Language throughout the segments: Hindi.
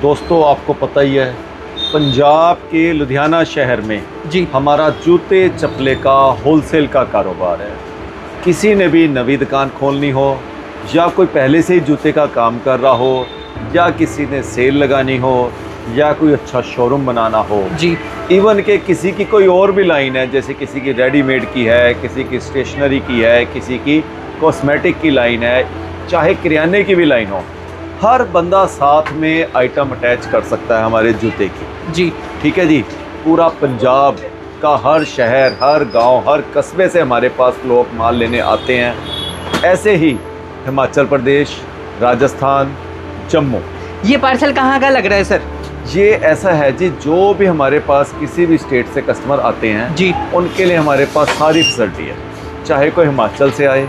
दोस्तों आपको पता ही है, पंजाब के लुधियाना शहर में जी हमारा जूते चप्पले का होलसेल का कारोबार है। किसी ने भी नवी दुकान खोलनी हो या कोई पहले से ही जूते का काम कर रहा हो या किसी ने सेल लगानी हो या कोई अच्छा शोरूम बनाना हो जी, इवन के किसी की कोई और भी लाइन है, जैसे किसी की रेडीमेड की है, किसी की स्टेशनरी की है, किसी की कॉस्मेटिक की लाइन है, चाहे किराने की भी लाइन हो, हर बंदा साथ में आइटम अटैच कर सकता है हमारे जूते की। जी ठीक है जी। पूरा पंजाब का हर शहर, हर गांव, हर कस्बे से हमारे पास लोग माल लेने आते हैं। ऐसे ही हिमाचल प्रदेश, राजस्थान, जम्मू। ये पार्सल कहाँ का लग रहा है सर? ये ऐसा है जी, जो भी हमारे पास किसी भी स्टेट से कस्टमर आते हैं जी, उनके लिए हमारे पास सारी फैसिलिटी है। चाहे कोई हिमाचल से आए,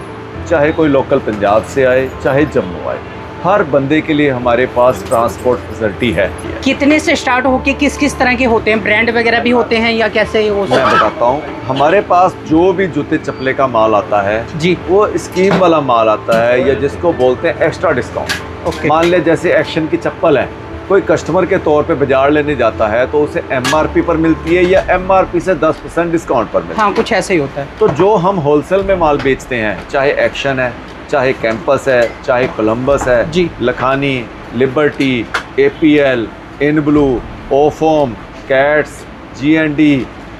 चाहे कोई लोकल पंजाब से आए, चाहे जम्मू आए, हर बंदे के लिए हमारे पास ट्रांसपोर्ट फैसिलिटी है। कितने से स्टार्ट होके किस किस तरह के होते हैं? ब्रांड वगैरह भी होते हैं या कैसे हो? मैं बताता हूँ, हमारे पास जो भी जूते चप्पले का माल आता है जी, वो स्कीम वाला माल आता है, या जिसको बोलते हैं एक्स्ट्रा डिस्काउंट। ओके। मान ले जैसे एक्शन की चप्पल है, कोई कस्टमर के तौर पे बाजार लेने जाता है तो उसे MRP पर मिलती है या MRP से 10% डिस्काउंट पर मिलती है। हाँ, कुछ ऐसे ही होता है। तो जो हम होलसेल में माल बेचते हैं, चाहे एक्शन है, चाहे कैंपस है, चाहे कोलंबस है जी, Lakhani, Liberty, APL, in blue, ओफोम, कैट्स, G&D,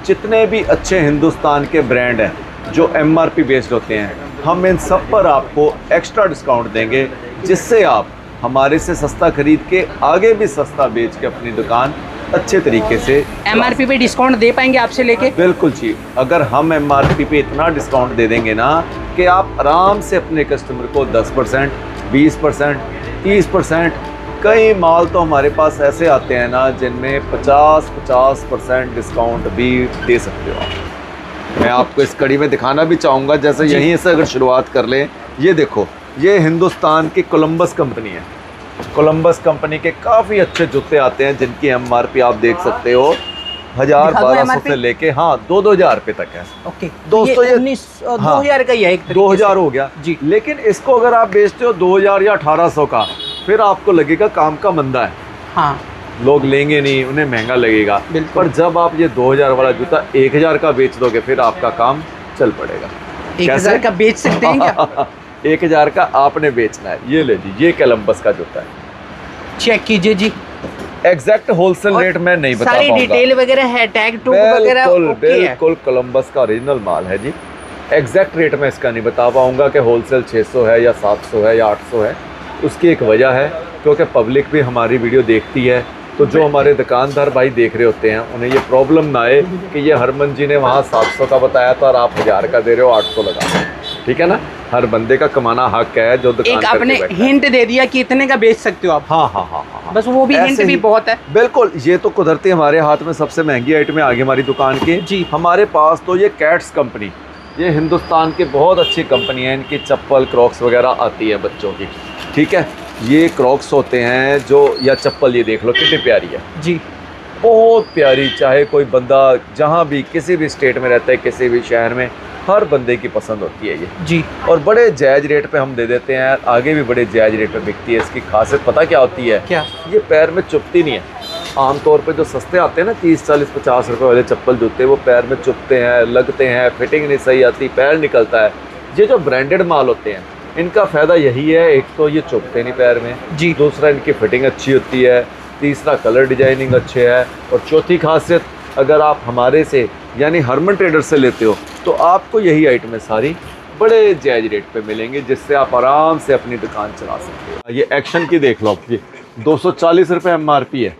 जितने भी अच्छे हिंदुस्तान के ब्रांड हैं जो MRP बेस्ड होते हैं, हम इन सब पर आपको एक्स्ट्रा डिस्काउंट देंगे, जिससे आप हमारे से सस्ता खरीद के आगे भी सस्ता बेच के अपनी दुकान अच्छे तरीके से MRP पे डिस्काउंट दे पाएंगे आपसे लेके? बिल्कुल जी। अगर हम MRP पे इतना डिस्काउंट दे देंगे ना कि आप आराम से अपने कस्टमर को 10%, 20%, 30%, कई माल तो हमारे पास ऐसे आते हैं ना जिनमें 50% डिस्काउंट भी दे सकते हो आप। मैं आपको इस कड़ी में दिखाना भी चाहूँगा, जैसे यहीं से अगर शुरुआत कर लें। ये देखो, ये हिंदुस्तान की कोलंबस कंपनी है। कोलंबस कंपनी के काफ़ी अच्छे जूते आते हैं जिनकी MRP आप देख सकते हो 1000-1200 से लेके 2-2000 रुपये तक है। ओके। दोस्तों ये 2000 का ही है, एक तरीके 2000 हो गया जी। लेकिन इसको अगर आप बेचते हो 2000 या 1800 का, फिर आपको लगेगा काम का मंदा है, हाँ, लोग लेंगे नहीं, उन्हें महंगा लगेगा। पर जब आप ये 2000 वाला जूता 1000 का बेच दोगे, फिर आपका काम चल पड़ेगा। 1000 का बेच सकते हैं क्या? 1000 का आपने बेचना है। ये ले जी, ये कोलंबस का जूता है। चेक कीजिए जी, एग्जैक्ट होलसेल रेट मैं नहीं बता सारी पाऊंगा। डिटेल वगैरह है, टैग टूग वगैरह ओके है। बिल्कुल कोलंबस का ओरिजिनल माल है जी। एग्जैक्ट रेट मैं इसका नहीं बता पाऊंगा कि होलसेल 600 है या 700 है या 800 है। उसकी एक वजह है, क्योंकि पब्लिक भी हमारी वीडियो देखती है, तो जो हमारे दुकानदार भाई देख रहे होते हैं उन्हें ये प्रॉब्लम ना आए कि ये हरमन जी ने वहाँ 700 का बताया था और आप 1000 का दे रहे हो, 800 लगा। ठीक है ना, हर बंदे का कमाना हक है जो दुकान एक आपने हिंट दे दिया कि इतने का बेच सकते हो आप। हाँ, बस वो भी हिंट भी बहुत है। बिल्कुल, ये तो कुदरती हमारे हाथ में सबसे महंगी आइटम है आगे हमारी दुकान के जी। हमारे पास तो ये कैट्स कंपनी, ये हिंदुस्तान की बहुत अच्छी कंपनी है। इनकी चप्पल, क्रॉक्स वगैरह आती है बच्चों की। ठीक है, ये क्रॉक्स होते हैं जो, या चप्पल ये देख लो कितनी प्यारी है जी, बहुत प्यारी। चाहे कोई बंदा जहाँ भी किसी भी स्टेट में रहता है, किसी भी शहर में, हर बंदे की पसंद होती है ये जी। और बड़े जायज़ रेट पे हम दे देते हैं, आगे भी बड़े जायज़ रेट पे बिकती है। इसकी खासियत पता क्या होती है? क्या? ये पैर में चुभती नहीं है। आमतौर पे जो सस्ते आते हैं ना 30, 40, 50 रुपए वाले चप्पल जूते, वो पैर में चुभते हैं, लगते हैं, फिटिंग नहीं सही आती, पैर निकलता है। ये जो ब्रांडेड माल होते हैं इनका फ़ायदा यही है, एक तो ये चुभते नहीं पैर में जी, दूसरा इनकी फिटिंग अच्छी होती है, तीसरा कलर डिजाइनिंग अच्छे है, और चौथी खासियत, अगर आप हमारे से यानी हरमन ट्रेडर से लेते हो तो आपको यही आइटमें सारी बड़े जायज़ रेट पे मिलेंगी, जिससे आप आराम से अपनी दुकान चला सकते हो। ये एक्शन की देख लो, आप ये 240 रुपये MRP है।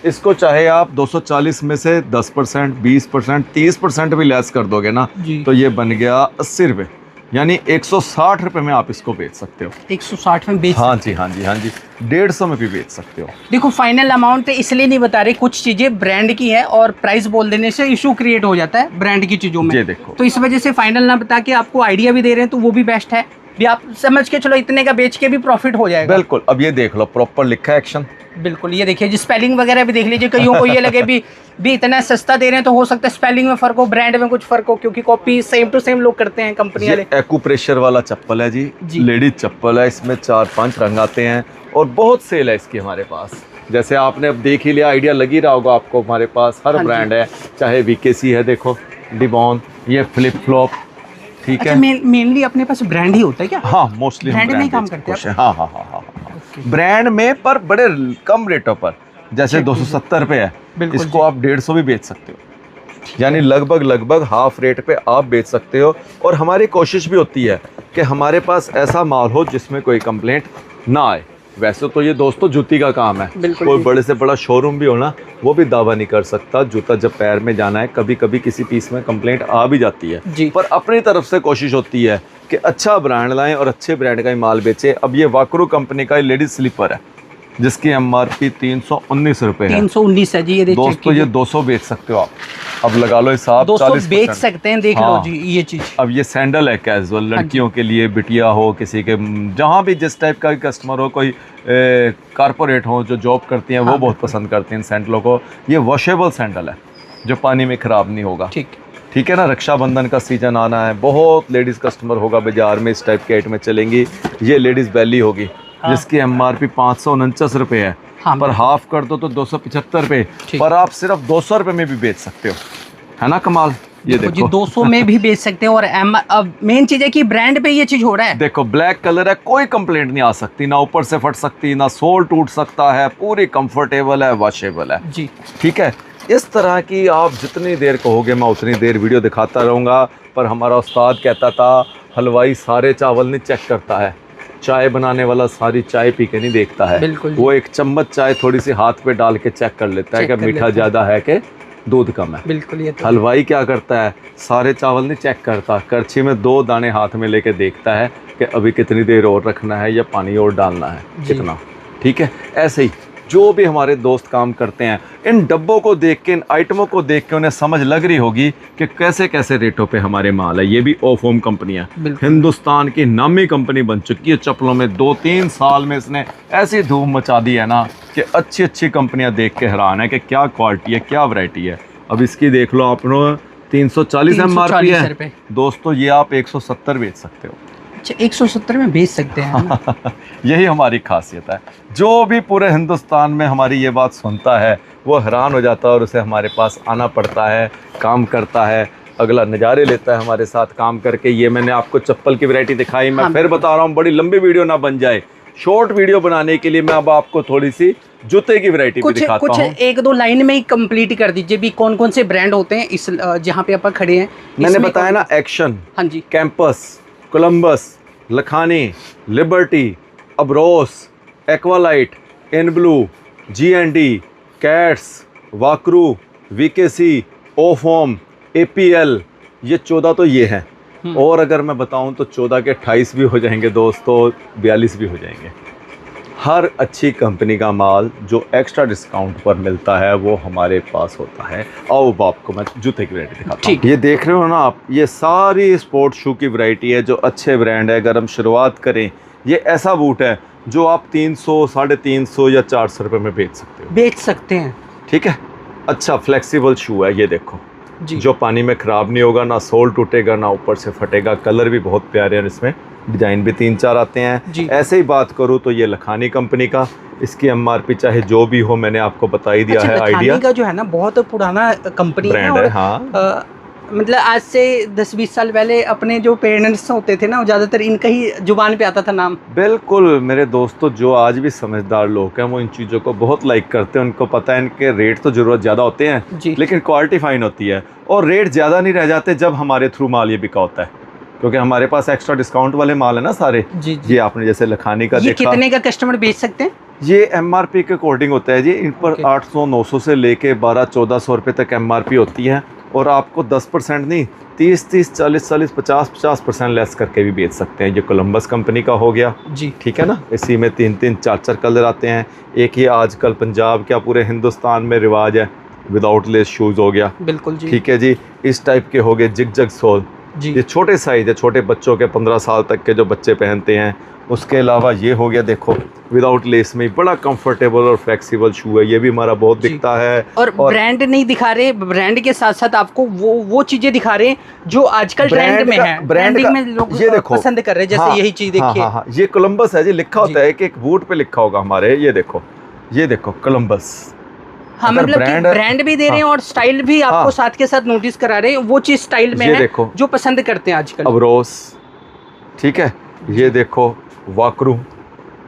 इसको चाहे आप 240 में से 10%, 20%, 30% भी लेस कर दोगे ना तो ये बन गया 80 रुपये, यानी 160 रुपये में आप इसको बेच सकते हो। 160 में बेच? हाँ जी, हाँ जी, हाँ जी, 150 में भी बेच सकते हो। देखो, फाइनल अमाउंट इसलिए नहीं बता रहे, कुछ चीजें ब्रांड की है और प्राइस बोल देने से इशू क्रिएट हो जाता है ब्रांड की चीजों में। ये देखो, तो इस वजह से फाइनल ना बता के आपको आइडिया भी दे रहे हैं, तो वो भी बेस्ट है भी। आप समझ के चलो इतने का बेच के भी प्रॉफिट हो जाएगा। बिल्कुल। अब ये देख लो, प्रॉपर लिखा है एक्शन। बिल्कुल, ये देखिए जी, स्पेलिंग वगैरह भी देख लीजिए। कईयों को ये लगे भी इतना सस्ता दे रहे हैं तो हो सकता है स्पेलिंग में फ़र्क हो, ब्रांड में कुछ फ़र्क हो, क्योंकि कॉपी सेम टू सेम लोग करते हैं कंपनी वाले। एक्यूप्रेशर वाला चप्पल है जी, लेडीज चप्पल है। इसमें 4-5 रंग आते हैं और बहुत सेल है इसकी हमारे पास। जैसे आपने अब देख ही लिया, आइडिया लग ही रहा होगा आपको, हमारे पास हर हाँ जी। ब्रांड है, चाहे वीकेसी है, देखो डिबॉन, ये फ्लिप फ्लॉप, ठीक अच्छा, है। मेनली अपने पास ब्रांड ही होता है क्या? हाँ, मोस्टली ब्रांड में ही काम करते हैं हाँ हाँ हाँ हाँ हाँ, ब्रांड में, पर बड़े कम रेटों पर। जैसे 270 रुपये है, बिल्कुल इसको आप 150 भी बेच सकते हो, यानी लगभग हाफ रेट पे आप बेच सकते हो। और हमारी कोशिश भी होती है कि हमारे पास ऐसा माल हो जिसमें कोई कंप्लेंट ना आए। वैसे तो ये दोस्तों जूती का काम है, कोई बड़े से बड़ा शोरूम भी हो ना, वो भी दावा नहीं कर सकता। जूता जब पैर में जाना है, कभी कभी किसी पीस में कंप्लेंट आ भी जाती है जी। पर अपनी तरफ से कोशिश होती है कि अच्छा ब्रांड लाएं और अच्छे ब्रांड का ही माल बेचें। अब ये वाकरू कंपनी का लेडीज स्लीपर है, जिसकी MRP 319 रुपये है। 319 है जी, ये देखिए दोस्तों ये 200 बेच सकते हो आप, अब लगा लो हिसाब, 200 40% बेच सकते हैं, देख लो हाँ। जी ये चीज। अब ये सैंडल है कैजुअल, लड़कियों के लिए, बिटिया हो, किसी के जहाँ भी जिस टाइप का कस्टमर हो, कोई कारपोरेट हो जो जॉब करती हैं, वो बहुत पसंद करती हैं इन सैंडलों को। ये वॉशेबल सैंडल है जो पानी में ख़राब नहीं होगा, ठीक है ना। रक्षाबंधन का सीजन आना है, बहुत लेडीज़ कस्टमर होगा बाजार में, इस टाइप के आइटमें चलेंगी। ये लेडीज़ बैली होगी, जिसकी MRP 549 रुपये है, पर हाफ कर दो तो 275 रुपये, पर आप सिर्फ 200 रुपये में भी बेच सकते हो, है ना कमाल। ये देखो 200 में भी बेच सकते हैं। और अब मेन चीज है कि ब्रांड पे ये चीज हो रहा है। देखो ब्लैक कलर है, कोई कंप्लेंट नहीं आ सकती, ना ऊपर से फट सकती, ना सोल टूट सकता है, पूरी कंफर्टेबल है, वॉशेबल है जी, ठीक है। इस तरह की आप जितनी देर कहोगे मैं उतनी देर वीडियो दिखाता रहूँगा। पर हमारा उस्ताद कहता था, हलवाई सारे चावल नहीं चेक करता है, चाय बनाने वाला सारी चाय पी के नहीं देखता है, वो एक चम्मच चाय थोड़ी सी हाथ पे डाल के चेक कर लेता है कि मीठा ज़्यादा है कि दूध कम है। बिल्कुल। ये तो हलवाई क्या करता है, सारे चावल नहीं चेक करता, करछी में 2 दाने हाथ में लेके देखता है कि अभी कितनी देर और रखना है या पानी और डालना है कितना, ठीक है। ऐसे ही जो भी हमारे दोस्त काम करते हैं, इन डब्बों को देख के, इन आइटमों को देख के उन्हें समझ लग रही होगी कि कैसे कैसे रेटों पे हमारे माल है। ये भी ओफोम कंपनी है, हिंदुस्तान की नामी कंपनी बन चुकी है चप्पलों में। 2-3 साल में इसने ऐसी धूम मचा दी है ना कि अच्छी अच्छी कंपनियां देख के हैरान है कि क्या क्वालिटी है, क्या वैरायटी है। अब इसकी देख लो आप, 340 MRP है दोस्तों, ये आप 170 बेच सकते हो। अच्छा, 170 में बेच सकते हैं यही हमारी खासियत है। जो भी पूरे हिंदुस्तान में हमारी ये बात सुनता है वो हैरान हो जाता है और उसे हमारे पास आना पड़ता है, काम करता है, अगला नज़ारे लेता है हमारे साथ काम करके। ये मैंने आपको चप्पल की वैरायटी दिखाई, मैं फिर बता रहा हूँ, बड़ी लंबी वीडियो ना बन जाए, शॉर्ट वीडियो बनाने के लिए मैं अब आपको थोड़ी सी जूते की वैरायटी भी दिखाता हूँ। कुछ 1-2 लाइन में ही कंप्लीट कर दीजिए भी, कौन कौन से ब्रांड होते हैं इस जहाँ पे अपन खड़े हैं। मैंने बताया ना, एक्शन, हाँ जी, Campus, Columbus, Lakhani, Liberty, Abros, Aqualite, in blue, G&D, Cats, Walkaroo, VKC, ओफोम, APL, ये 14 तो ये हैं। और अगर मैं बताऊं तो 14 के 28 भी हो जाएंगे दोस्तों, 42 भी हो जाएंगे। हर अच्छी कंपनी का माल जो एक्स्ट्रा डिस्काउंट पर मिलता है वो हमारे पास होता है। आओ आपको मैं जूते की वैरायटी दिखाता हूँ। ये देख रहे हो ना आप, ये सारी स्पोर्ट शू की वैरायटी है जो अच्छे ब्रांड है। अगर हम शुरुआत करें, ये ऐसा बूट है जो आप 300, 350 या 400 रुपये में बेच सकते हैं, ठीक है। अच्छा फ्लेक्सिबल शू है, ये देखो जी, जो पानी में ख़राब नहीं होगा, ना सोल टूटेगा, ना ऊपर से फटेगा। कलर भी बहुत प्यारे हैं, इसमें डिज़ाइन भी 3-4 आते हैं। ऐसे ही बात करूँ तो ये लखानी कंपनी का, इसकी MRP चाहे जो भी हो मैंने आपको बता ही दिया है। आइडिया का जो है ना बहुत पुराना कंपनी ब्रांड है, हाँ। मतलब आज से 10-20 साल पहले अपने जो पेरेंट्स होते थे ना, वो ज़्यादातर इनका ही जुबान पे आता था नाम। बिल्कुल मेरे दोस्तों, जो आज भी समझदार लोग हैं वो इन चीज़ों को बहुत लाइक करते हैं। उनको पता है इनके रेट तो ज़रूरत ज़्यादा होते हैं लेकिन क्वालिटी फाइन होती है, और रेट ज़्यादा नहीं रह जाते जब हमारे थ्रू माल ये बिका होता है, क्योंकि हमारे पास एक्स्ट्रा डिस्काउंट वाले माल है ना सारे। ये आपने जैसे लखानी का देखा, कितने का कस्टमर बेच सकते हैं? ये MRP के अकॉर्डिंग होता है जी। इन पर 800-900 से लेके 1200-1400 रुपये तक MRP होती है, और आपको 10% नहीं, 30-30, 40-40, 50-50% लेस करके भी बेच सकते हैं। ये कोलंबस कंपनी का हो गया जी, ठीक है ना। इसी में 3-3, 4-4 कलर आते हैं। एक ही आजकल पंजाब क्या पूरे हिंदुस्तान में रिवाज है, विदाउट लेस शूज़ हो गया, बिल्कुल जी, ठीक है जी। इस टाइप के हो गए जिग जग सोल जी, ये छोटे साइज है, छोटे बच्चों के 15 साल तक के जो बच्चे पहनते हैं। उसके अलावा ये हो गया, देखो विदाउट लेस में बड़ा कंफर्टेबल और फ्लेक्सिबल शू है, ये भी हमारा बहुत दिखता है। और ब्रांड नहीं दिखा रहे, ब्रांड के साथ साथ आपको वो चीजें दिखा रहे हैं जो आजकल ट्रेंड में है, ब्रांडिंग में लोग ये देखो पसंद कर रहे हैं। जैसे यही चीज देखिए, ये कोलंबस है जी, लिखा होता है कि एक बूट पे लिखा होगा हमारे, ये देखो ये देखो कोलंबस। हाँ अगर मतलब कि ब्रांड भी दे रहे हैं हाँ, और स्टाइल भी आपको हाँ, साथ के साथ नोटिस करा रहे हैं, वो चीज स्टाइल में ये है देखो जो पसंद करते हैं आजकल। अवरोस, ठीक है, ये देखो वाकरू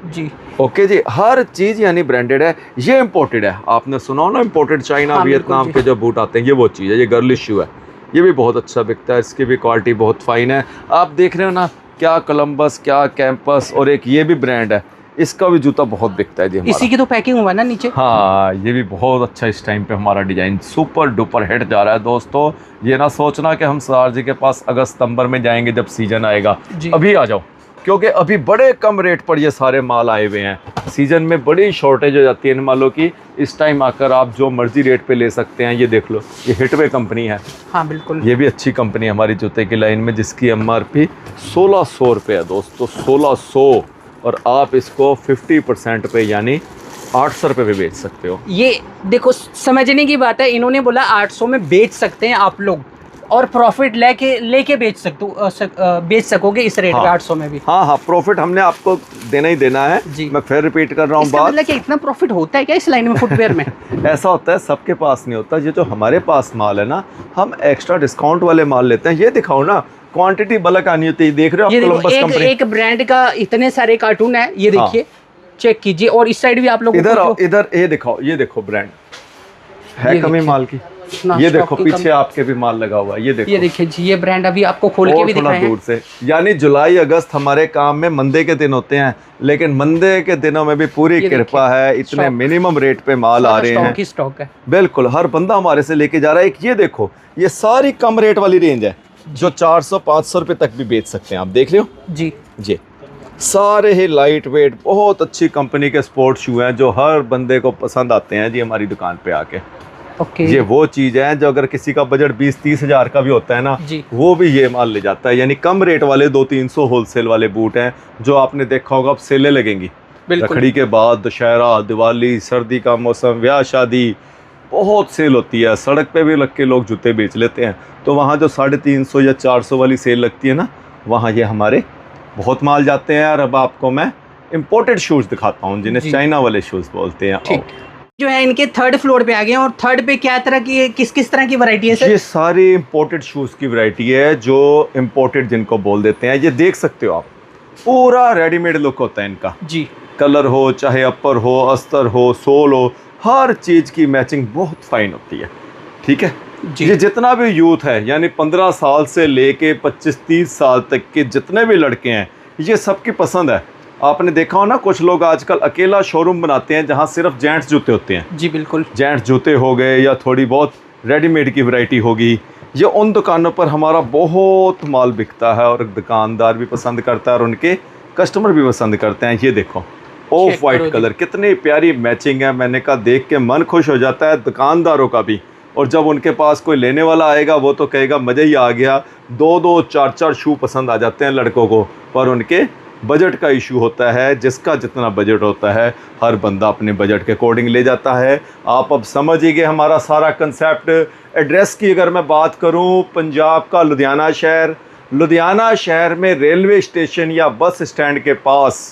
जी ओके जी, हर चीज़ यानी ब्रांडेड है। ये इम्पोर्टेड है, आपने सुना हो ना इम्पोर्टेड चाइना हाँ, वियतनाम बिल्कुल के जो बूट आते हैं, ये वो चीज़ है। ये गर्लिश शू है, ये भी बहुत अच्छा बिकता है, इसकी भी क्वालिटी बहुत फाइन है। आप देख रहे हो ना, क्या कोलंबस, क्या कैंपस, और एक ये भी ब्रांड है, इसका भी जूता बहुत बिकता है जी हमारा। इसी की तो पैकिंग हुआ ना नीचे। हाँ, ये भी बहुत अच्छा इस टाइम पे हमारा डिज़ाइन सुपर डुपर हिट जा रहा है दोस्तों। ये ना सोचना कि हम सरदार जी के पास अगस्त सितंबर में जाएंगे जब सीज़न आएगा, जी। अभी आ जाओ, क्योंकि अभी बड़े कम रेट पर ये सारे माल आए हुए हैं। सीज़न में बड़ी शॉर्टेज हो जाती है इन मालों की, इस टाइम आकर आप जो मर्जी रेट पे ले सकते हैं। ये देख लो, ये हिटवे कंपनी है। हाँ बिल्कुल, ये भी अच्छी कंपनी है हमारी जूते की लाइन में, जिसकी MRP 1600 रुपये है दोस्तों, 1600, और आप इसको 50% पे यानी 800 रुपये पे बेच सकते हो। ये देखो समझने की बात है, इन्होंने बोला 800 में बेच सकते हैं आप लोग, और प्रॉफिट लेके बेच बेच सकोगे इस रेट पे 800 में भी। हाँ हाँ, प्रॉफिट हमने आपको देना ही देना है जी। मैं फिर रिपीट कर रहा हूँ इसका बात। मतलब कि इतना प्रॉफिट होता है क्या इस लाइन में फुटवेयर में? ऐसा होता है, सबके पास नहीं होता। ये जो हमारे पास माल है ना, हम एक्स्ट्रा डिस्काउंट वाले माल लेते हैं। ये दिखाओ ना, क्वांटिटी बल्क आनी होती है। देख रहे हो ये आप देखो, कोलंबस कंपनी, एक ब्रांड का इतने सारे कार्टून है, ये देखिए, चेक कीजिए। और इस साइड भी आप लोगों इधर को आओ, इधर ये दिखाओ, ये देखो ब्रांड है, ये कमी देखिए, माल की। इतना ये स्टॉक देखो की पीछे कमी। आपके भी माल लगा हुआ है, ये देखो, ये देखिए जी, ये ब्रांड अभी आपको खोल के और भी थोड़ा दिखाए हैं। दूर से। यानी जुलाई अगस्त हमारे काम में मंदे के दिन होते हैं, लेकिन मंदे के दिनों में भी पूरी ये कृपा है, इतने स्टॉक। मिनिमम रेट पे माल आ रहे स्टॉक हैं। ही स्टॉक है। बिल्कुल, हर बंदा हमारे से लेके जा रहा है। एक ये देखो, ये सारी कम रेट वाली रेंज है, जो 400-500 रुपये तक भी बेच सकते हैं। आप देख रहे हो जी जी, सारे ही लाइट वेट बहुत अच्छी कंपनी के स्पोर्ट शू हैं, जो हर बंदे को पसंद आते हैं जी हमारी दुकान पे आके। ओके। ये वो चीज़ है जो अगर किसी का बजट 20-30 हज़ार का भी होता है ना, जी। वो भी ये माल ले जाता है। यानी कम रेट वाले 200-300 होलसेल वाले बूट हैं, जो आपने देखा होगा अब सेलें लगेंगी बिल्कुल। रखड़ी के बाद, दशहरा, दिवाली, सर्दी का मौसम, ब्याह शादी, बहुत सेल होती है। सड़क पे भी लग के लोग जूते बेच लेते हैं, तो वहाँ जो 350 या 400 वाली सेल लगती है ना, वहाँ ये हमारे बहुत माल जाते हैं। और अब आपको मैं इम्पोर्टेड शूज़ दिखाता हूँ, जिन्हें चाइना वाले शूज़ बोलते हैं। ठीक, जो है इनके थर्ड फ्लोर पे आ गए हैं, और थर्ड पे क्या तरह की किस तरह की वैरायटी है सर? ये सारी इम्पोर्टेड शूज़ की वैरायटी है, जो इम्पोर्टेड जिनको बोल देते हैं। ये देख सकते हो आप, पूरा रेडीमेड लुक होता है इनका जी। कलर हो, चाहे अपर हो, अस्तर हो, सोल हो, हर चीज़ की मैचिंग बहुत फाइन होती है। ठीक है जी। ये जितना भी यूथ है, यानी 15 साल से लेके 25-30 साल तक के जितने भी लड़के हैं, ये सबकी पसंद है। आपने देखा हो ना, कुछ लोग आजकल अकेला शोरूम बनाते हैं जहाँ सिर्फ जेंट्स जूते होते हैं। जी बिल्कुल। जेंट्स जूते हो गए, या थोड़ी बहुत रेडीमेड की वैरायटी होगी। ये उन दुकानों पर हमारा बहुत माल बिकता है, और दुकानदार भी पसंद करता है और उनके कस्टमर भी पसंद करते हैं। ये देखो, ऑफ वाइट कलर, कितनी प्यारी मैचिंग है। मैंने कहा, देख के मन खुश हो जाता है दुकानदारों का भी। और जब उनके पास कोई लेने वाला आएगा, वो तो कहेगा मज़ा ही आ गया। 2-2, 4-4 शू पसंद आ जाते हैं लड़कों को, पर उनके बजट का इशू होता है। जिसका जितना बजट होता है, हर बंदा अपने बजट के अकॉर्डिंग ले जाता है। आप अब समझ ही गए हमारा सारा कंसेप्ट। एड्रेस की अगर मैं बात करूं, पंजाब का लुधियाना शहर, लुधियाना शहर में रेलवे स्टेशन या बस स्टैंड के पास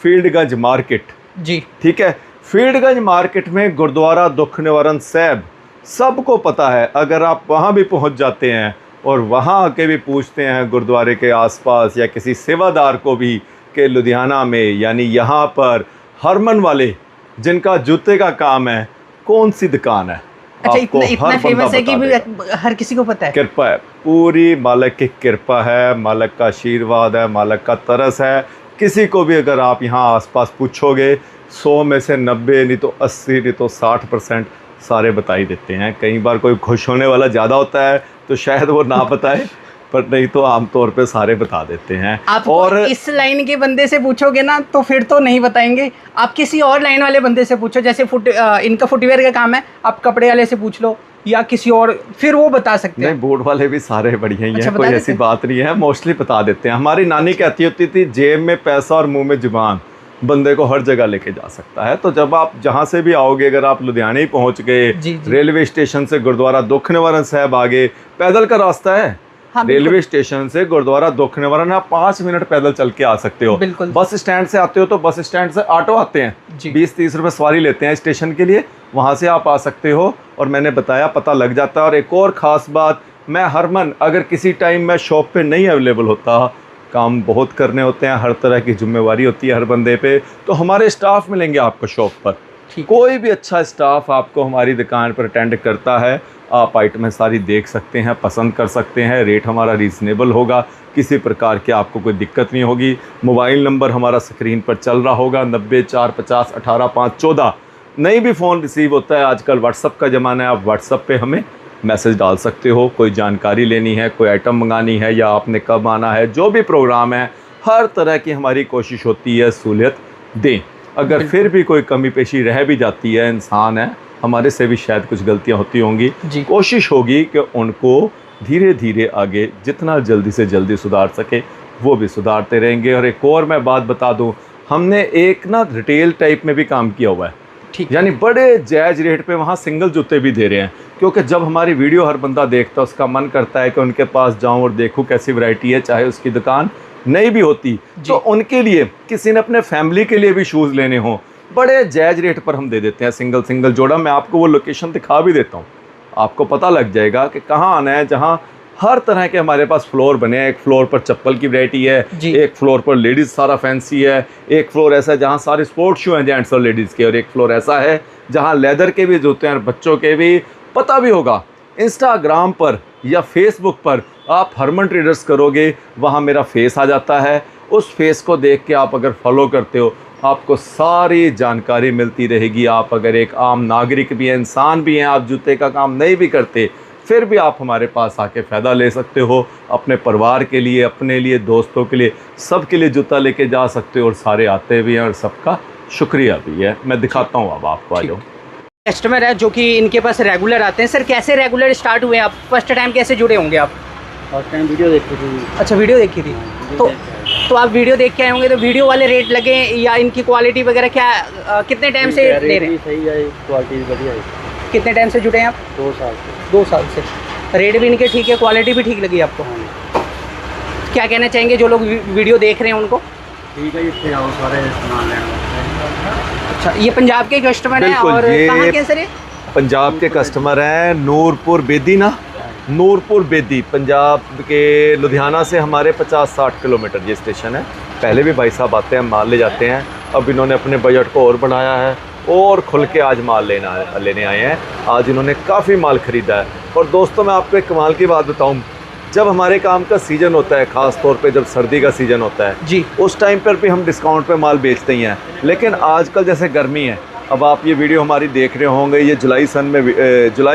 फील्डगंज मार्केट। जी ठीक है, फील्डगंज मार्केट में गुरुद्वारा दुख निवारण साहब सबको पता है। अगर आप वहाँ भी पहुँच जाते हैं और वहाँ आके भी पूछते हैं गुरुद्वारे के आसपास, या किसी सेवादार को भी, कि लुधियाना में यानी यहाँ पर हरमन वाले जिनका जूते का काम है, कौन सी दुकान है, अच्छा, आपको इतना हर फेमस बंदा है कि बता देगा। हर किसी को पता है। कृपा है, पूरी मालिक की कृपा है, मालिक का आशीर्वाद है, मालिक का तरस है। किसी को भी अगर आप यहाँ आसपास पूछोगे, 100 में से 90, नहीं तो 80, नहीं तो 60% सारे बता ही देते हैं। कई बार कोई खुश होने वाला ज़्यादा होता है तो शायद वो ना बताए, पर नहीं तो आमतौर पे सारे बता देते हैं। आप और इस लाइन के बंदे से पूछोगे ना, तो फिर तो नहीं बताएंगे। आप किसी और लाइन वाले बंदे से पूछो, जैसे इनका फुटवेयर का काम है, आप कपड़े वाले से पूछ लो, या किसी और, फिर वो बता सकते हैं। नहीं, बोर्ड वाले भी सारे बढ़िया ही अच्छा, हैं, कोई बता ऐसी देते बात नहीं है, मोस्टली बता देते हैं। हमारी नानी कहती होती थी, जेब में पैसा और मुंह में जुबान बंदे को हर जगह लेके जा सकता है। तो जब आप जहाँ से भी आओगे, अगर आप लुधियाना ही पहुँच गए, जी, जी। रेलवे स्टेशन से गुरुद्वारा दुख निवारण साहब आ गए, पैदल का रास्ता है, हाँ, बिल्कुल। रेलवे स्टेशन से गुरुद्वारा दोखनेवाला ना 5 मिनट पैदल चल के आ सकते हो। बिल्कुल। बस स्टैंड से आते हो तो बस स्टैंड से ऑटो आते हैं, जी। 20-30 रुपए सवारी लेते हैं स्टेशन के लिए, वहाँ से आप आ सकते हो। और मैंने बताया पता लग जाता है। और एक और ख़ास बात, मैं हरमन अगर किसी टाइम मैं शॉप पे नहीं अवेलेबल होता, काम बहुत करने होते हैं, हर तरह की जिम्मेवारी होती है हर बंदे पे, तो हमारे स्टाफ मिलेंगे आपको शॉप पर। कोई भी अच्छा स्टाफ आपको हमारी दुकान पर अटेंड करता है। आप आइटमें सारी देख सकते हैं, पसंद कर सकते हैं, रेट हमारा रीज़नेबल होगा, किसी प्रकार की आपको कोई दिक्कत नहीं होगी। मोबाइल नंबर हमारा स्क्रीन पर चल रहा होगा 90-450-18-514। नहीं भी फ़ोन रिसीव होता है, आजकल व्हाट्सअप का ज़माना है, आप व्हाट्सअप पे हमें मैसेज डाल सकते हो। कोई जानकारी लेनी है, कोई आइटम मंगानी है, या आपने कब आना है, जो भी प्रोग्राम है, हर तरह की हमारी कोशिश होती है सहूलियत दें। अगर फिर भी कोई कमी पेशी रह भी जाती है, इंसान है, हमारे से भी शायद कुछ गलतियां होती होंगी, कोशिश होगी कि उनको धीरे धीरे आगे जितना जल्दी से जल्दी सुधार सके वो भी सुधारते रहेंगे। और एक और मैं बात बता दूं, हमने एक ना रिटेल टाइप में भी काम किया हुआ है, यानी बड़े जायज़ रेट पे वहाँ सिंगल जूते भी दे रहे हैं। क्योंकि जब हमारी वीडियो हर बंदा देखता है, उसका मन करता है कि उनके पास जाऊँ और देखूँ कैसी वैरायटी है, चाहे उसकी दुकान नहीं भी होती, तो उनके लिए किसी ने अपने फैमिली के लिए भी शूज़ लेने हों, बड़े जायज़ रेट पर हम दे देते हैं सिंगल जोड़ा। मैं आपको वो लोकेशन दिखा भी देता हूँ, आपको पता लग जाएगा कि कहाँ आना है, जहाँ हर तरह के हमारे पास फ्लोर बने हैं। एक फ्लोर पर चप्पल की वैरायटी है, एक फ्लोर पर लेडीज़ सारा फैंसी है, एक फ्लोर ऐसा है जहाँ सारे स्पोर्ट्स शू हैं जेंट्स और लेडीज़ के, और एक फ्लोर ऐसा है जहाँ लेदर के भी जूते हैं और बच्चों के भी। पता भी होगा इंस्टाग्राम पर या फेसबुक पर आप हरमन ट्रेडर्स करोगे, वहाँ मेरा फेस आ जाता है। उस फेस को देख के आप अगर फॉलो करते हो, आपको सारी जानकारी मिलती रहेगी। आप अगर एक आम नागरिक भी हैं, इंसान भी हैं, आप जूते का काम नहीं भी करते, फिर भी आप हमारे पास आके फ़ायदा ले सकते हो। अपने परिवार के लिए, अपने लिए, दोस्तों के लिए, सब के लिए जूता लेके जा सकते हो। और सारे आते भी हैं और सबका शुक्रिया भी है। मैं दिखाता हूँ अब आपको, आ जाओ। कस्टमर है जो कि इनके पास रेगुलर आते हैं। सर कैसे रेगुलर स्टार्ट हुए आप? फर्स्ट टाइम कैसे जुड़े होंगे आप? फर्स्ट टाइम वीडियो देखी थी। अच्छा, वीडियो देखी थी। तो आप वीडियो देख के आए होंगे, तो वीडियो वाले रेट लगे या इनकी क्वालिटी वगैरह क्या, कितने टाइम से ले रहे हैं? सही है, क्वालिटी बढ़िया है। कितने टाइम से जुड़े हैं आप? 2 साल से। 2 साल से। रेट भी इनके ठीक है, क्वालिटी भी ठीक लगी आपको? क्या कहना चाहेंगे जो लोग वीडियो देख रहे हैं उनको? ठीक है, इससे आओ सारे सामान लेना। अच्छा, ये पंजाब के कस्टमर हैं और कहाँ के सर? पंजाब के कस्टमर हैं, नूरपुर बेदी ना, नूरपुर बेदी, पंजाब के लुधियाना से हमारे 50-60 किलोमीटर ये स्टेशन है। पहले भी भाई साहब आते हैं, माल ले जाते हैं। अब इन्होंने अपने बजट को और बढ़ाया है और खुल के आज माल लेने आए हैं। आज इन्होंने काफ़ी माल ख़रीदा है। और दोस्तों, मैं आपको एक कमाल की बात बताऊं, जब हमारे काम का सीज़न होता है, ख़ास तौर पे जब सर्दी का सीज़न होता है जी, उस टाइम पर भी हम डिस्काउंट पे माल बेचते ही हैं। लेकिन आजकल जैसे गर्मी है, अब आप ये वीडियो हमारी देख रहे होंगे, ये जुलाई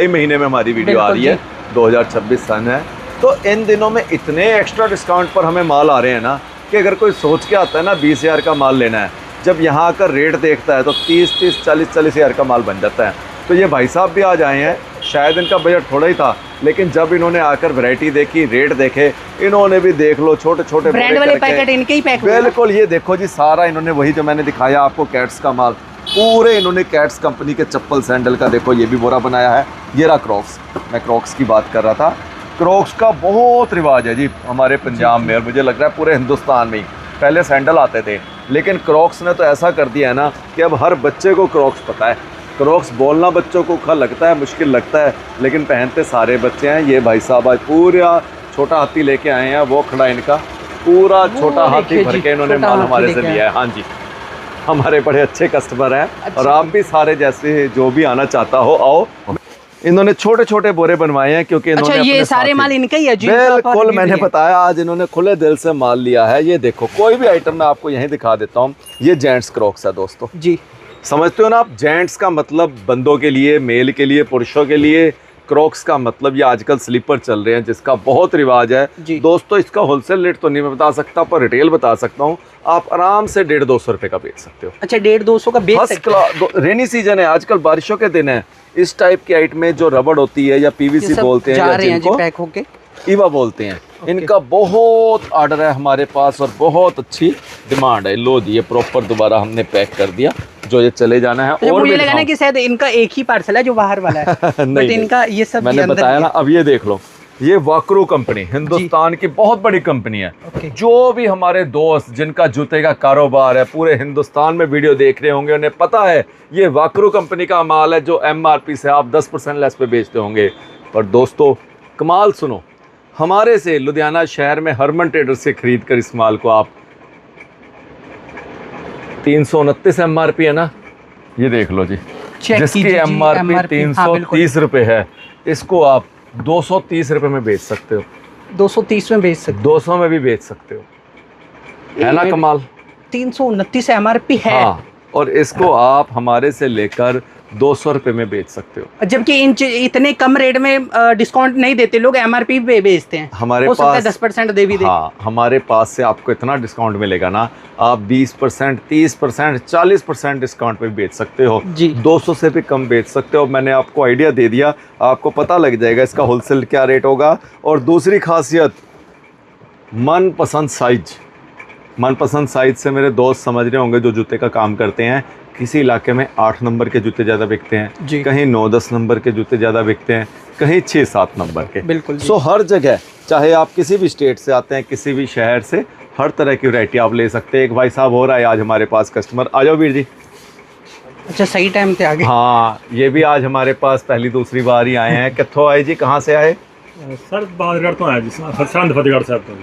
महीने में हमारी वीडियो आ रही है, 2026 सन है। तो इन दिनों में इतने एक्स्ट्रा डिस्काउंट पर हमें माल आ रहे हैं ना, कि अगर कोई सोच के आता है ना 20,000 का माल लेना है, जब यहाँ आकर रेट देखता है तो 30-30, 40-40 हज़ार का माल बन जाता है। तो ये भाई साहब भी आज आए हैं, शायद इनका बजट थोड़ा ही था, लेकिन जब इन्होंने आकर वैरायटी देखी, रेट देखे, इन्होंने भी देख लो छोटे छोटे ब्रांड वाले पैकेट इनके ही पैक। बिल्कुल, ये देखो जी, सारा इन्होंने वही जो मैंने दिखाया आपको कैट्स का माल, पूरे इन्होंने कैट्स कंपनी के चप्पल सैंडल का देखो ये भी बोरा बनाया है। ये रहा क्रॉक्स, मैं क्रॉक्स की बात कर रहा था। क्रॉक्स का बहुत रिवाज है जी हमारे पंजाब में, और मुझे लग रहा है पूरे हिंदुस्तान में ही। पहले सैंडल आते थे, लेकिन क्रॉक्स ने तो ऐसा कर दिया है ना कि अब हर बच्चे को क्रॉक्स पता है। क्रॉक्स बोलना बच्चों को खा लगता है, मुश्किल लगता है, लेकिन पहनते सारे बच्चे हैं। ये भाई साहब आज पूरा छोटा हाथी लेके आए हैं, वो खड़ा इनका पूरा छोटा हाथी भर के इन्होंने माल हमारे से लिया है। हाँ जी, हमारे बड़े अच्छे कस्टमर हैं। अच्छा, और आप भी सारे जैसे जो भी आना चाहता हो आओ। इन्होंने छोटे छोटे बोरे बनवाए हैं क्योंकि इन्होंने अच्छा, ये सारे माल इनका ही है जी? बिल्कुल, मैंने बताया आज इन्होंने खुले दिल से माल लिया है। ये देखो, कोई भी आइटम मैं आपको यहीं दिखा देता हूँ। ये जेंट्स क्रॉक्स है दोस्तों जी, समझते हो ना आप? जेंट्स का मतलब बंदों के लिए, मेल के लिए, पुरुषों के लिए। क्रॉक्स का मतलब ये आजकल स्लीपर चल रहे हैं जिसका बहुत रिवाज है दोस्तों। इसका होलसेल रेट तो नहीं मैं बता सकता, पर रिटेल बता सकता हूँ। आप आराम से 150-200 रुपये का बेच सकते हो। अच्छा, 150-200 का बेच सकते हो? रेनी सीजन है, आजकल बारिशों के दिन है। इस टाइप की आइटमें जो रबड़ होती है या पीवीसी बोलते हैं, या जिनको ईवा बोलते हैं, इनका बहुत ऑर्डर है हमारे पास और बहुत अच्छी डिमांड है। लो जी, ये प्रॉपर दोबारा हमने पैक कर दिया, जो ये चले जाना है। और मुझे लगा ना कि शायद इनका एक ही पार्सल है जो बाहर वाला है। नहीं, इनका ये सब मैंने बताया ना। अब ये देख लो, ये वाकरू कंपनी हिंदुस्तान की बहुत बड़ी कंपनी है। ओके। जो भी हमारे दोस्त जिनका जूते का कारोबार है पूरे हिंदुस्तान में वीडियो देख रहे होंगे उन्हें पता है ये वाकरू कंपनी का माल है जो MRP से आप 10% लेस पे बेचते होंगे। पर दोस्तों कमाल सुनो, हमारे से लुधियाना शहर में हरमन ट्रेडर से खरीद कर इस माल को आप 329 MRP है ना, ये देख लो जी, चेक जिसकी कीजिए जी, MRP हाँ, 330 रुपये है, इसको आप 230 रुपये में बेच सकते हो, 230 में बेच सकते 200 में भी बेच सकते हो, है ना कमाल। 329 MRP है। हाँ, और इसको आप हमारे से लेकर 200 रुपये में बेच सकते हो। जबकि इतने कम रेट में डिस्काउंट नहीं देते लोग, MRP पे बेचते हैं। हमारे हो सकता है पास 10% दे भी दे। हाँ, हमारे पास से आपको इतना डिस्काउंट मिलेगा ना, आप 20%, 30%, 40% डिस्काउंट पे बेच सकते हो जी। 200 से भी कम बेच सकते हो। मैंने आपको आइडिया दे दिया, आपको पता लग जाएगा इसका होलसेल क्या रेट होगा। और दूसरी खासियत, मनपसंद साइज से मेरे दोस्त समझ रहे होंगे जो जूते का काम करते हैं, किसी इलाके में 8 नंबर के जूते ज़्यादा बिकते हैं जी। कहीं 9-10 नंबर के जूते ज़्यादा बिकते हैं, कहीं 6-7 नंबर के। बिल्कुल जी। सो हर जगह, चाहे आप किसी भी स्टेट से आते हैं, किसी भी शहर से, हर तरह की वैरायटी आप ले सकते हैं। एक भाई साहब हो रहा है आज हमारे पास कस्टमर, आ जाओ वीर जी। अच्छा, सही टाइम पे आ गए। हाँ, ये भी आज हमारे पास पहली दूसरी बार ही आए हैं। कित्थों आए जी, कहाँ से आए? सर बादगढ़ तो आया जी, सरहंद फतेहगढ़ साहब तो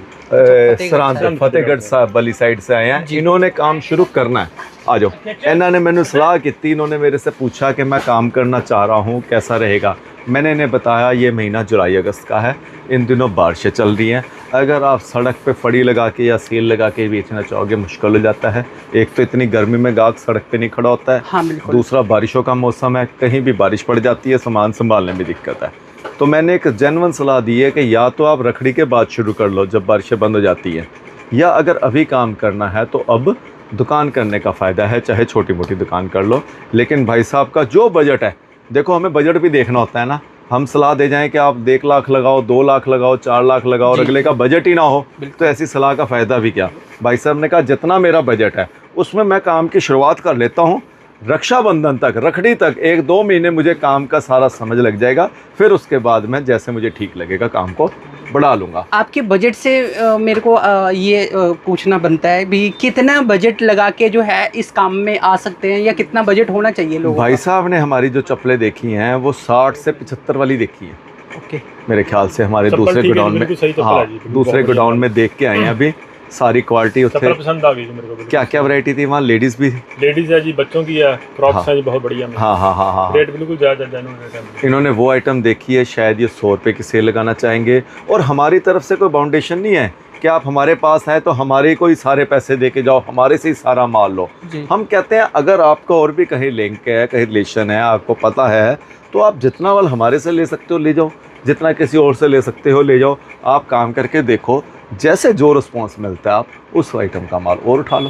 सरहंद फतेहगढ़ साहब वाली साइड से आए हैं। इन्होंने काम शुरू करना है, आ जाओ। इन्होंने मैंने सलाह की थी, इन्होंने मेरे से पूछा कि मैं काम करना चाह रहा हूँ, कैसा रहेगा। मैंने इन्हें बताया ये महीना जुलाई अगस्त का है, इन दिनों बारिशें चल रही हैं, अगर आप सड़क पे फड़ी लगा के या सेल लगा के बेचना चाहोगे मुश्किल हो जाता है। एक तो इतनी गर्मी में गाहक सड़क पे नहीं खड़ा होता है, हाँ बिल्कुल। दूसरा बारिशों का मौसम है, कहीं भी बारिश पड़ जाती है, सामान संभालने में दिक्कत है। तो मैंने एक जेन्युइन सलाह दी है कि या तो आप रखड़ी के बाद शुरू कर लो जब बारिशें बंद हो जाती हैं, या अगर अभी काम करना है तो अब दुकान करने का फ़ायदा है, चाहे छोटी मोटी दुकान कर लो। लेकिन भाई साहब का जो बजट है, देखो हमें बजट भी देखना होता है ना, हम सलाह दे जाएं कि आप 1 लाख लगाओ, 2 लाख लगाओ, 4 लाख लगाओ और अगले का बजट ही ना हो, तो ऐसी सलाह का फ़ायदा भी क्या। भाई साहब ने कहा जितना मेरा बजट है उसमें मैं काम की शुरुआत कर लेता हूँ, रक्षाबंधन तक, रखड़ी तक 1-2 महीने मुझे काम का सारा समझ लग जाएगा, फिर उसके बाद मैं जैसे मुझे ठीक लगेगा काम को बढ़ा लूँगा। आपके बजट से मेरे को ये पूछना बनता है भी, कितना बजट लगा के जो है इस काम में आ सकते हैं, या कितना बजट होना चाहिए लोगों भाई का? साहब ने हमारी जो चप्पलें देखी हैं वो 60 से 75 वाली देखी है ओके। मेरे ख्याल से। हमारे चप्पल दूसरे ठीक है, गोडाउन में, बिल्कुल सही चप्पल हाँ है जी, दूसरे बहुत गोडाउन में देख के आए हैं अभी, सारी क्वालिटी चप्पल उत्थे। पसंद आ गई जी मेरे को। क्या क्या वैरायटी थी वहाँ? लेडीज़ भी? लेडीज है जी, बच्चों की है, क्रॉप्स हाँ। है जी, बहुत बढ़िया। हाँ हाँ हाँ हाँ। रेट बिल्कुल ज़्यादा जेन्युइन रेट है। इन्होंने वो आइटम देखी है, शायद ये 100 रुपये की सेल लगाना चाहेंगे। और हमारी तरफ से कोई बाउंडेशन नहीं है कि आप हमारे पास हैं तो हमारे को ही सारे पैसे दे के जाओ, हमारे से ही सारा माल लो। हम कहते हैं अगर आपको और भी कहीं लिंक है, कहीं रिलेशन है, आपको पता है, तो आप जितना माल हमारे से ले सकते हो ले जाओ, जितना किसी और से ले सकते हो ले जाओ। आप काम करके देखो, जैसे जो रिस्पॉन्स मिलता है आप उस आइटम का माल और उठा लो।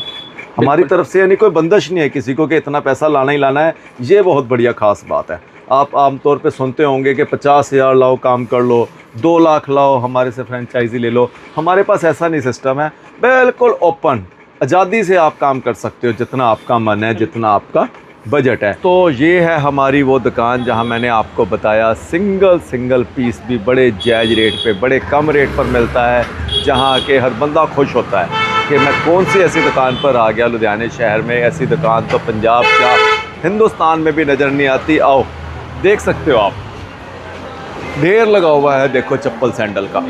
हमारी तरफ से यानी कोई बंदिश नहीं है किसी को कि इतना पैसा लाना ही लाना है, ये बहुत बढ़िया खास बात है। आप आमतौर पे सुनते होंगे कि 50,000 लाओ काम कर लो, 2 लाख लाओ हमारे से फ्रेंचाइजी ले लो। हमारे पास ऐसा नहीं सिस्टम है, बिल्कुल ओपन, आज़ादी से आप काम कर सकते हो, जितना आपका मन है, जितना आपका बजट है। तो ये है हमारी वो दुकान जहां मैंने आपको बताया सिंगल पीस भी बड़े जायज़ रेट पे, बड़े कम रेट पर मिलता है, जहां के हर बंदा खुश होता है कि मैं कौन सी ऐसी दुकान पर आ गया लुधियाने शहर में। ऐसी दुकान तो पंजाब क्या हिंदुस्तान में भी नज़र नहीं आती। आओ देख सकते हो आप, ढेर लगा हुआ है देखो चप्पल सैंडल का।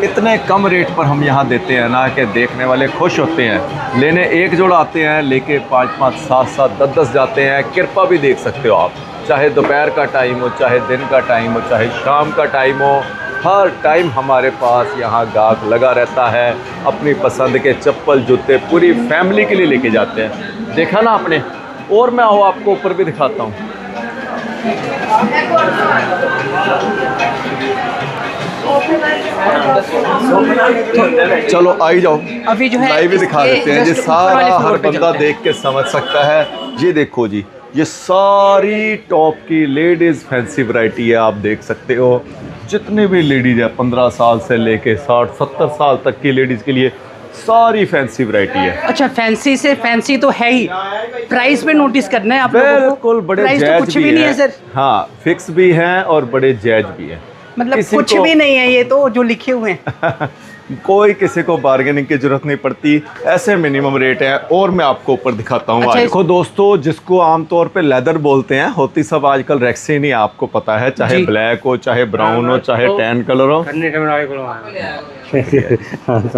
इतने कम रेट पर हम यहाँ देते हैं ना कि देखने वाले खुश होते हैं। लेने एक जोड़ा आते हैं, लेके 5-5, 7-7, 10-10 जाते हैं। कृपा भी देख सकते हो आप, चाहे दोपहर का टाइम हो, चाहे दिन का टाइम हो, चाहे शाम का टाइम हो, हर टाइम हमारे पास यहाँ गाहक लगा रहता है। अपनी पसंद के चप्पल जूते पूरी फैमिली के लिए लेके जाते हैं। देखा ना आपने, और मैं आओ आपको ऊपर भी दिखाता हूँ। चलो आई जाओ, अभी जो है लाइव भी दिखा इसके देते हैं जी, just ऊपर वाले सारा फ्लोर हर पे बंदा चलते हैं। देख के समझ सकता है। ये देखो जी, ये सारी टॉप की लेडीज़ फैंसी वैरायटी है, आप देख सकते हो। जितने भी लेडीज़ है 15 साल से लेके 60-70 साल तक की लेडीज़ के लिए सारी फैंसी वैरायटी है। अच्छा, फैंसी से फैंसी तो है ही, प्राइस पे नोटिस करना है आप लोगों को। बिल्कुल, बड़े प्राइस तो जायज कुछ भी नहीं है सर। हाँ, फिक्स भी हैं और बड़े जायज भी हैं। मतलब किसी कुछ को- भी नहीं है ये तो जो लिखे हुए हैं। कोई किसी को बार्गेनिंग की जरूरत नहीं पड़ती, ऐसे मिनिमम रेट है। और मैं आपको ऊपर दिखाता हूँ। अच्छा, देखो दोस्तों, जिसको आमतौर पे लेदर बोलते हैं, होती सब आजकल रेक्सिन ही, आपको पता है, चाहे जी। ब्लैक हो, चाहे ब्राउन हो, चाहे टैन कलर हो। खन्ने के बनाए को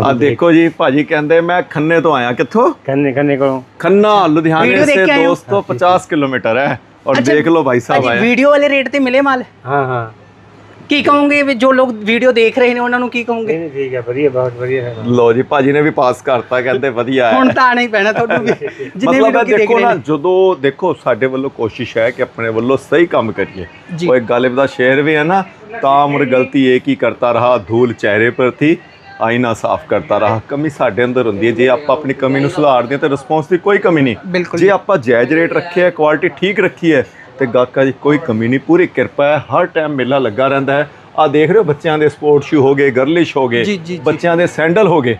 आ देखो जी, भाजी कहते मैं खन्ने तो आया, कित्थों? खन्ने को खन्ना लुधियाने वीडियो देख से के आए हो? दोस्तों 50 किलोमीटर है। और अच्छा, देख लो भाई साहब ਭਾਜੀ आए। ਵੀਡੀਓ ਵਾਲੇ ਰੇਟ ਤੇ ਮਿਲੇ ਮਾਲ? हाँ हाँ ਕੀ ਕਹੋਗੇ ਵੀ ਜੋ ਲੋਕ ਵੀਡੀਓ ਦੇਖ ਰਹੇ ਨੇ ਉਹਨਾਂ ਨੂੰ ਕੀ ਕਹੋਗੇ? नहीं ठीक है बढ़िया बहुत बढ़िया है ਲੋ ਜੀ, ਭਾਜੀ ਨੇ ਵੀ ਪਾਸ ਕਰਤਾ, ਕਹਿੰਦੇ ਵਧੀਆ ਹੈ। ਹੁਣ ਤਾਂ ਆਣਾ ਹੀ ਪੈਣਾ ਤੁਹਾਨੂੰ ਵੀ ਜਿੰਨੇ ਵੀ ਮਤਲਬ ਹੈ ਲੋਕੀ ਦੇਖ ਦੇਖੋ ਰਹੇ ਨਾ, ਨੇ। ਜਦੋਂ ਦੇਖੋ ਸਾਡੇ ਵੱਲੋਂ ਕੋਸ਼ਿਸ਼ ਹੈ ਕਿ ਆਪਣੇ ਵੱਲੋਂ ਸਹੀ ਕੰਮ ਕਰੀਏ। ਜੀ। ਉਹ ਇੱਕ ਗਾਲਿਬ ਦਾ ਸ਼ੇਰ ਵੀ ਹੈ ਨਾ, ਤਾਮਰ ਗਲਤੀ ਇੱਕ ਹੀ ਕਰਤਾ ਰਹਾ, ਧੂਲ ਚਿਹਰੇ ਪਰ ਥੀ, ਆईना ਸਾਫ਼ ਕਰਤਾ ਰਹਾ। ਕਮੀ ਸਾਡੇ ਅੰਦਰ ਹੁੰਦੀ ਹੈ, ਜੇ ਆਪਾਂ ਆਪਣੀ ਕਮੀ ਨੂੰ ਸੁਧਾਰਦੇ ਹਾਂ ਤਾਂ ਰਿਸਪੌਂਸ ਦੀ ਕੋਈ ਕਮੀ ਨਹੀਂ। ਬਿਲਕੁਲ। ਜੇ ਆਪਾਂ ਜਾਇਜ਼ ਰੇਟ ਰੱਖੇ ਹੈ, ਕੁਆਲਿਟੀ ਠੀਕ ਰੱਖੀ ਹੈ, ਤੇ ਗਾਹਕਾਂ ਦੀ ਕੋਈ ਕਮੀ ਨਹੀਂ, ਪੂਰੀ ਕਿਰਪਾ ਹੈ। ਹਰ ਟਾਈਮ ਮੇਲਾ ਲੱਗਾ ਰਹਿੰਦਾ ਹੈ। ਆ ਦੇਖ ਰਹੇ ਹੋ, ਬੱਚਿਆਂ ਦੇ ਸਪੋਰਟ ਸ਼ੂ ਹੋ ਗਏ, ਗਰਲਿਸ਼ ਹੋ ਗਏ, ਜੀ, ਜੀ, ਜੀ। ਬੱਚਿਆਂ ਦੇ ਸੈਂਡਲ ਹੋ ਗਏ,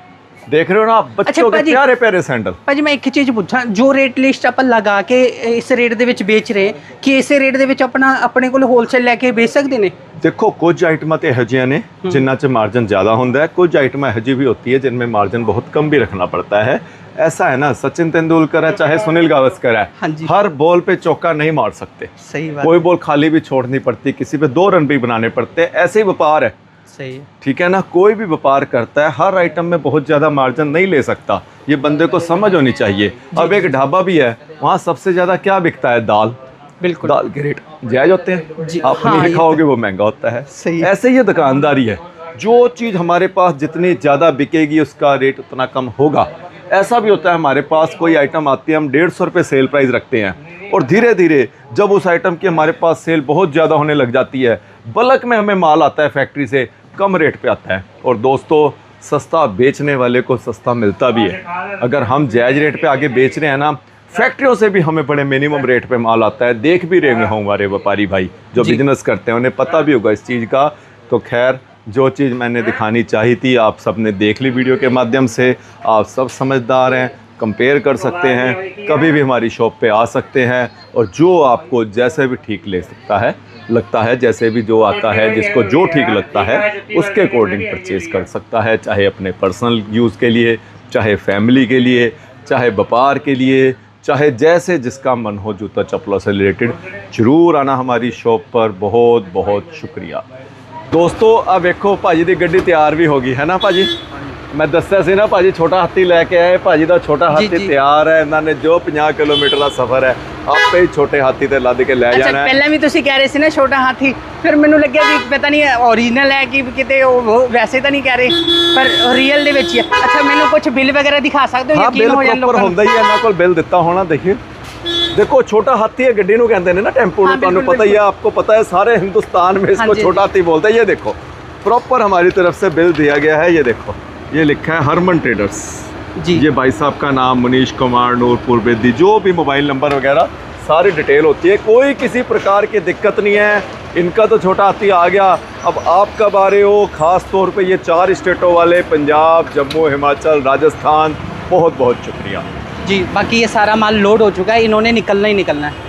ਦੇਖ ਰਹੇ ਹੋ ਨਾ, ਬੱਚੋਂ ਕੇ ਭਾਜੀ। ਪਿਆਰੇ ਪਿਆਰੇ ਸੈਂਡਲ। ਭਾਜੀ ਮੈਂ ਇੱਕ ਚੀਜ਼ ਪੁੱਛਾਂ, ਜੋ ਰੇਟ ਲਿਸਟ ਆਪਾਂ ਲਗਾ ਕੇ ਇਸ ਰੇਟ ਦੇ ਵਿੱਚ ਵੇਚ ਰਹੇ, ਕਿ ਇਸੇ ਰੇਟ ਦੇ ਵਿੱਚ ਆਪਣੇ ਕੋਲ ਹੋਲਸੇਲ ਲੈ ਕੇ ਵੇਚ ਸਕਦੇ ਨੇ? ਦੇਖੋ, ਕੁਝ ਆਈਟਮਾਂ ਤੇ ਇਹੋ ਜਿਹੀਆਂ ਨੇ ਜਿਨ੍ਹਾਂ 'ਚ ਮਾਰਜਨ ज़्यादा ਹੁੰਦਾ है, कुछ आइटमें ਇਹੋ ਜਿਹੀ भी होती है जिनमें मार्जिन बहुत कम भी रखना पड़ता है। ऐसा है ना, सचिन तेंदुलकर है चाहे सुनील गावस्कर हाँ है, जी। हर बॉल पे चौका नहीं मार सकते, सही बात। कोई बॉल खाली भी छोड़नी पड़ती, किसी पे 2 रन भी बनाने पड़ते हैं। ऐसे ही व्यापार है, सही है। ठीक है ना। कोई भी व्यापार करता है, हर आइटम में बहुत ज़्यादा मार्जिन नहीं ले सकता, ये बंदे को समझ होनी चाहिए। अब एक ढाबा भी है, वहाँ सबसे ज़्यादा क्या बिकता है? दाल। बिल्कुल। दाल के रेट जायज होते हैं, जी, आप हाँ, नहीं ये लिखाओगे वो महंगा होता है। सही है। ऐसे ये दुकानदारी है, जो चीज़ हमारे पास जितनी ज़्यादा बिकेगी उसका रेट उतना कम होगा। ऐसा भी होता है, हमारे पास कोई आइटम आती है, हम 150 रुपये सेल प्राइस रखते हैं, और धीरे धीरे जब उस आइटम की हमारे पास सेल बहुत ज़्यादा होने लग जाती है, बल्क में हमें माल आता है फैक्ट्री से, कम रेट पे आता है। और दोस्तों, सस्ता बेचने वाले को सस्ता मिलता भी है। अगर हम जायज़ रेट पे आगे बेच रहे हैं ना, फैक्ट्रियों से भी हमें बड़े मिनिमम रेट पे माल आता है। देख भी रहे हों हमारे व्यापारी भाई जो जी। बिजनेस करते हैं, उन्हें पता भी होगा इस चीज़ का। तो खैर, जो चीज़ मैंने दिखानी चाहिए थी आप सब ने देख ली वीडियो के माध्यम से। आप सब समझदार हैं, कंपेयर कर सकते हैं, कभी भी हमारी शॉप पे आ सकते हैं, और जो आपको जैसे भी ठीक ले सकता है लगता है, जैसे भी जो आता है, जिसको जो ठीक लगता है उसके अकॉर्डिंग परचेज़ कर सकता है, चाहे अपने पर्सनल यूज़ के लिए, चाहे फैमिली के लिए, चाहे व्यापार के लिए, चाहे जैसे जिसका मन हो। जूता चप्पलों से रिलेटेड जरूर आना हमारी शॉप पर। बहुत बहुत शुक्रिया दोस्तों। अब देखो, भाजी की गड्डी तैयार भी होगी, है ना भाजी? मैं दस्या सी ना, भाजी छोटा हाथी लैके आए, भाजी का छोटा हाथी जी। तैयार है। इन्होंने जो 50 किलोमीटर का सफ़र है आपे ही छोटे हाथी ते लद के ले ਅੱਛਾ, जाना है। ਪਹਿਲਾਂ ਵੀ ਤੁਸੀਂ ਕਹਿ ਰਹੇ ਸੀ ਨਾ ਛੋਟਾ ਹਾਥੀ, ਫਿਰ ਮੈਨੂੰ ਲੱਗਿਆ ਕਿ ਪਤਾ ਨਹੀਂ ਓਰੀਜਨਲ ਹੈ ਕਿ ਕਿਤੇ ਉਹ ਵੈਸੇ ਤਾਂ ਨਹੀਂ ਕਹਿ ਰਹੇ, ਪਰ ਰੀਅਲ ਦੇ ਵਿੱਚ ਹੀ ਹੈ। ਅੱਛਾ, ਮੈਨੂੰ ਕੁਝ ਬਿੱਲ ਵਗੈਰਾ ਦਿਖਾ ਸਕਦੇ ਹੋ? हाँ, ਯਕੀਨ बिल ਹੋ ਜਾਣ प्रॉपर ਲੋਕਾਂ ਨੂੰ। ਹੁੰਦਾ ਹੀ है, इन्होंने को बिल दिता होना। देखिए, देखो, छोटा हाथी है, गड्डी ਨੂੰ ਕਹਿੰਦੇ ਨੇ ना, टेम्पो ਨੂੰ। हाँ, ਤੁਹਾਨੂੰ बिल्कुल, पता ही है, आपको पता है, सारे हिंदुस्तान में इसको जी, छोटा हाथी बोलते हैं। ये देखो, प्रॉपर हमारी तरफ से बिल दिया गया है। ये देखो, ये लिखा है हरमन ट्रेडर्स जी। ये भाई साहब का नाम मनीष कुमार, नूरपुर बेदी, जो भी मोबाइल नंबर वगैरह सारी डिटेल होती है। कोई किसी प्रकार की दिक्कत नहीं है। इनका तो छोटा हाथी आ गया, अब आप कब आ रहे हो? ख़ास तौर पे ये 4 स्टेटों वाले, पंजाब, जम्मू, हिमाचल, राजस्थान, बहुत बहुत शुक्रिया। जी, बाकी ये सारा माल लोड हो चुका है, इन्होंने निकलना ही निकलना है।